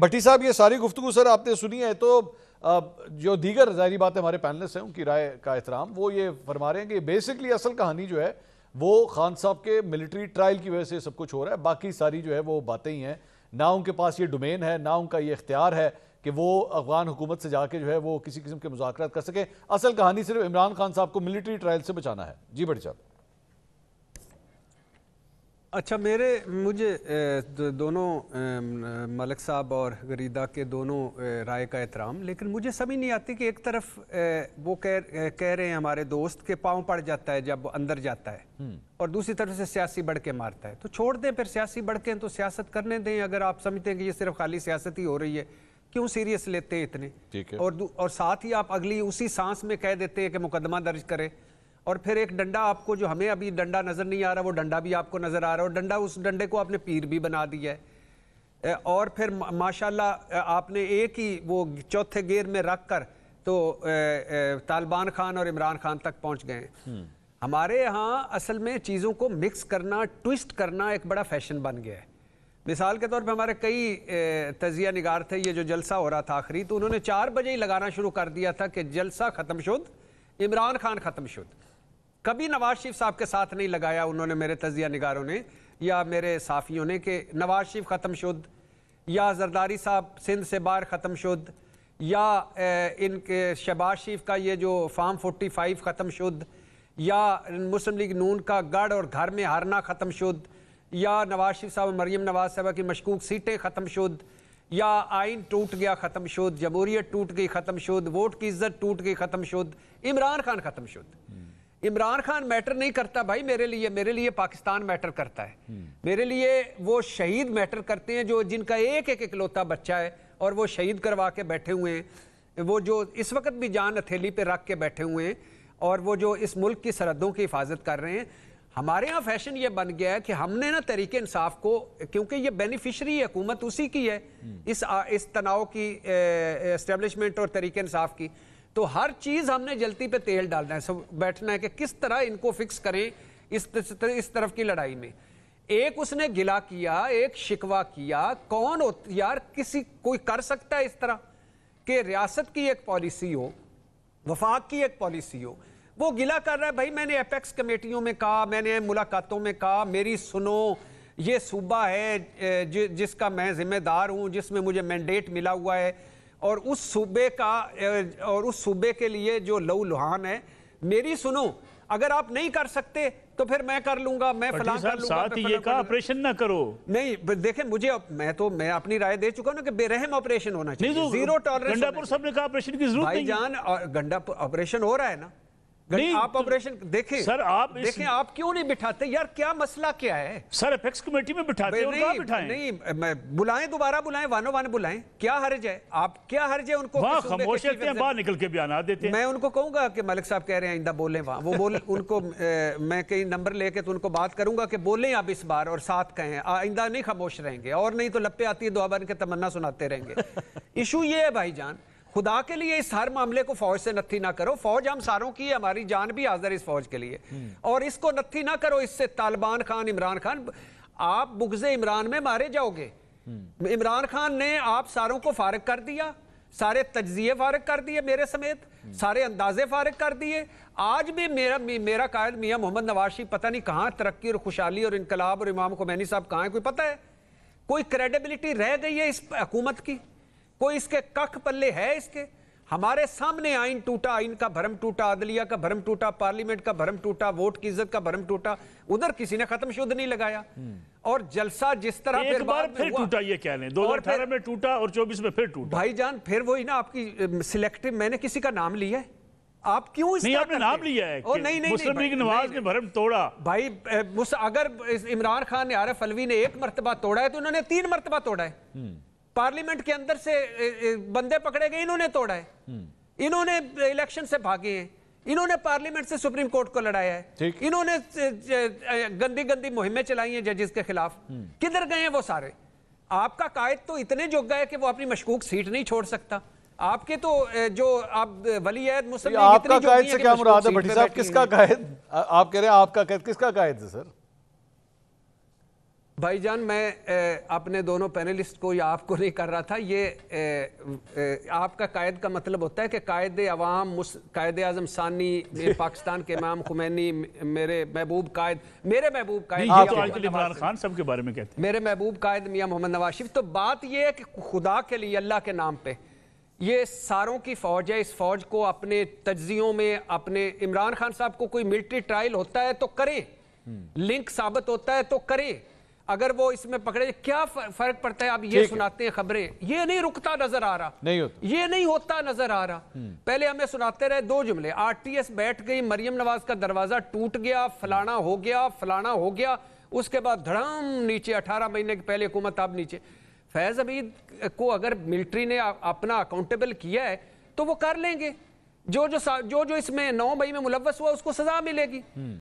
بھٹی صاحب یہ ساری گفتگو سر آپ نے سنی ہے تو جو دیگر ظاہری بات ہے ہمارے پینلسٹ ہیں ان کی رائے کا احترام، وہ یہ فرما رہے ہیں کہ بیسکلی اصل کہانی جو ہے وہ خان صاحب کے ملٹری ٹرائل کی وجہ سے سب کچھ ہو رہا ہے، باقی ساری جو ہے وہ باتیں ہی ہیں، نہ ان کے پاس یہ ڈومین ہے، نہ ان کا یہ اختیار ہے کہ وہ افغان حکومت سے جا کے جو ہے وہ کسی قسم کے مذاکرات کر سکیں۔ اصل کہانی صرف عمران خان صاحب کو ملٹری ٹرائل سے بچانا ہے۔ جی بھٹی صاحب۔ اچھا، مجھے دونوں ملک صاحب اور غریدہ کے دونوں رائے کا احترام، لیکن مجھے سمجھ نہیں آتی کہ ایک طرف وہ کہہ رہے ہیں ہمارے دوست کہ پاؤں پڑ جاتا ہے جب اندر جاتا ہے، اور دوسری طرف سے سیاسی بڑھ کے مارتا ہے، تو چھوڑ دیں پھر سیاسی بڑھ کے تو سیاست کرنے دیں۔ اگر آپ سمجھتے ہیں کہ یہ صرف خالی سیاست ہی ہو رہی ہے، کیوں سیریس لیتے ہیں اتنے؟ اور ساتھ ہی آپ اگلی اسی سانس میں کہہ دیتے ہیں کہ مقدمہ درج کرے، اور پھر ایک ڈنڈا آپ کو، جو ہمیں ابھی ڈنڈا نظر نہیں آ رہا، وہ ڈنڈا بھی آپ کو نظر آ رہا ہے، اور ڈنڈا اس ڈنڈے کو آپ نے پیر بھی بنا دیا ہے، اور پھر ماشاءاللہ آپ نے ایک ہی وہ چوتھے گیئر میں رکھ کر تو طالبان خان اور عمران خان تک پہنچ گئے ہیں۔ ہمارے ہاں اصل میں چیزوں کو مکس کرنا، ٹوسٹ کرنا ایک بڑا فیشن بن گیا ہے۔ مثال کے طور پہ ہمارے کئی تجزیہ نگار تھے، یہ جو جلسہ ہو رہا تھا آخری، تو انہوں نے 4 بجے ہی لگانا شروع کر دیا تھا کہ جلسہ ختم شد، عمران خان ختم شد۔ کبھی نواز شریف صاحب کے ساتھ نہیں لگایا انہوں نے، میرے تجزیہ نگاروں نے یا میرے صحافیوں نے، کہ نواز شریف ختم شد، یا زرداری صاحب سندھ سے باہر ختم شد، یا ان کے شہباز شریف کا یہ جو فارم 45 ختم شد، یا مسلم لیگ نون کا گڑھ اور گھر میں ہارنا ختم شد، یا نواز شریف صاحب مریم نواز صاحبہ کی مشکوک سیٹیں ختم شد، یا آئین ٹوٹ گیا ختم شد، جمہوریت ٹوٹ گئی ختم شد، ووٹ کی عزت ٹوٹ گئی ختم شد، عمران خان ختم شد۔ عمران خان میٹر نہیں کرتا بھائی میرے لیے پاکستان میٹر کرتا ہے، میرے لیے وہ شہید میٹر کرتے ہیں جو جن کا ایک اکلوتا بچہ ہے اور وہ شہید کروا کے بیٹھے ہوئے ہیں، وہ جو اس وقت بھی جان ہتھیلی پہ رکھ کے بیٹھے ہوئے ہیں، اور وہ جو اس ملک کی سرحدوں کی حفاظت کر رہے ہیں۔ ہمارے ہاں فیشن یہ بن گیا ہے کہ ہم نے نا تحریک انصاف کو، کیونکہ یہ بینیفیشری حکومت اسی کی ہے، اس تناؤ کی اسٹیبلشمنٹ اور تحریک انصاف کی، تو ہر چیز ہم نے جلتی پہ تیل ڈالنا ہے، بیٹھنا ہے کہ کس طرح ان کو فکس کریں اس طرف کی لڑائی میں۔ ایک اس نے گلا کیا، ایک شکوہ کیا، کون یار کوئی کر سکتا ہے اس طرح کہ ریاست کی ایک پالیسی ہو، وفاق کی ایک پالیسی ہو، وہ گلا کر رہا ہے بھائی میں نے ایپیکس کمیٹیوں میں کہا، میں نے ملاقاتوں میں کہا، میری سنو، یہ صوبہ ہے جس کا میں ذمہ دار ہوں، جس میں مجھے مینڈیٹ ملا ہوا ہے، اور اس صوبے کے لیے جو لہو لہان ہے، میری سنو، اگر آپ نہیں کر سکتے تو پھر میں کر لوں گا، میں فلاں کر لوں گا، ساتھ یہ کہا آپریشن نہ کرو۔ نہیں دیکھیں، میں اپنی رائے دے چکا ہوں کہ بے رحم آپریشن ہونا چاہیے، زیرو ٹالرنس۔ گنڈا پور صاحب نے کہا آپریشن کی ضرورت نہیں ہے۔ بھائی جان، گنڈا آپریشن ہو رہا ہے نا، آپ آپریشن دیکھیں سر، آپ کیوں نہیں بٹھاتے یار؟ کیا مسئلہ کیا ہے سر؟ ایپیکس کمیٹی میں بٹھاتے ہیں اور کہاں بٹھائیں؟ نہیں بلائیں، دوبارہ بلائیں، وانو وان بلائیں، کیا حرج ہے؟ آپ کیا حرج ہے ان کو؟ وہاں خاموش رہتے ہیں، باہر نکل کے بیانات دیتے ہیں۔ میں ان کو کہوں گا کہ ملک صاحب کہہ رہے ہیں آئندہ بولیں، وہاں وہ ان کو میں کئی نمبر لے کے تو ان کو بات کروں گا کہ بولیں اب اس بار، اور ساتھ کہیں آئندہ نہیں خاموش رہیں گے، اور نہیں تو لپے آتی ہے دعا بن کے تمنا سناتے رہیں گے۔ ایشو یہ ہے بھائی جان، خدا کے لیے اس ہر معاملے کو فوج سے نتھی نہ کرو، فوج ہم ساروں کی ہے، ہماری جان بھی حاضر اس فوج کے لیے، اور اس کو نتھی نہ کرو اس سے طالبان خان، عمران خان، آپ بغض عمران میں مارے جاؤ گے۔ عمران خان نے آپ ساروں کو فارغ کر دیا، سارے تجزیے فارغ کر دیے میرے سمیت، سارے اندازے فارغ کر دیے۔ آج بھی میرا قائد میاں محمد نواز شریف پتہ نہیں کہاں ترقی اور خوشحالی اور انقلاب، اور امام خمینی صاحب کہاں ہیں، کوئی پتہ ہے؟ کوئی کریڈیبلٹی رہ گئی ہے اس حکومت کی؟ کوئی اس کے ککھ پلے ہے اس کے؟ ہمارے سامنے آئین ٹوٹا، آئین کا بھرم ٹوٹا، عدلیہ کا بھرم ٹوٹا، پارلیمنٹ کا بھرم ٹوٹا، ووٹ کی عزت کا بھرم ٹوٹا، ادھر کسی نے ختم شد نہیں لگایا، اور جلسہ جس طرح ایک بار پھر ٹوٹا، یہ کہہ لیں 2018 میں ٹوٹا اور 24 میں پھر ٹوٹا۔ بھائی جان پھر وہی نا آپ کی سلیکٹو، میں نے کسی کا نام لیا ہے؟ آپ کیوں اس طرح نہیں، آپ نے نام لیا ہے کہ مسلم لیگ نواز نے بھرم توڑا۔ بھائی اگر عمران خان نے، عارف علوی نے 1 مرتبہ توڑا ہے تو انہوں نے 3 مرتبہ توڑا ہے۔ پارلیمنٹ کے اندر سے بندے پکڑے گئے، انہوں نے توڑا ہے، انہوں نے الیکشن سے بھاگے ہیں، انہوں نے پارلیمنٹ سے سپریم کورٹ کو لڑایا ہے، انہوں نے گندی مہمیں چلائی ہیں ججز کے خلاف۔ کدھر گئے ہیں وہ سارے؟ آپ کا قائد تو اتنے جھک گئے کہ وہ اپنی مشکوک سیٹ نہیں چھوڑ سکتا۔ آپ کے تو جو آپ ولی عہد مسلم لیگ آپ کا قائد سے کیا مراد ہے بھٹی صاحب؟ کس کا قائد آپ کہہ رہے ہیں؟ آپ کا قائد کس کا قائد ہے سر؟ بھائی جان میں اپنے دونوں پینلسٹ کو یا آپ کو نہیں کر رہا تھا، یہ آپ کا قائد کا مطلب ہوتا ہے کہ قائد عوام، قائد اعظم ثانی پاکستان کے امام خمینی، میرے محبوب قائد یہ تو آج کل عمران خان سب کے بارے میں کہتے ہیں، میرے محبوب قائد میاں محمد نواز شریف. تو بات یہ ہے کہ خدا کے لیے اللہ کے نام پہ یہ ساروں کی فوج ہے، اس فوج کو اپنے تجزیوں میں، اپنے عمران خان صاحب کو کوئی ملٹری ٹرائل ہوتا ہے تو کرے، لنک ثابت ہوتا ہے تو کرے، اگر وہ اس میں پکڑے کیا فرق پڑتا ہے. آپ یہ سناتے ہیں خبریں، یہ نہیں رکتا نظر آ رہا، یہ نہیں ہوتا نظر آ رہا. پہلے ہمیں سناتے رہے 2 جملے، آر ٹی ایس بیٹھ گئی، مریم نواز کا دروازہ ٹوٹ گیا، فلانا ہو گیا، فلانا ہو گیا، اس کے بعد دھڑام نیچے 18 مہینے کے پہلے حکومت اب نیچے. فیض حمید کو اگر ملٹری نے اپنا اکاؤنٹیبل کیا ہے تو وہ کر لیں گے، جو اس میں 9 مئی میں ملوث ہوا اس کو سزا ملے گی.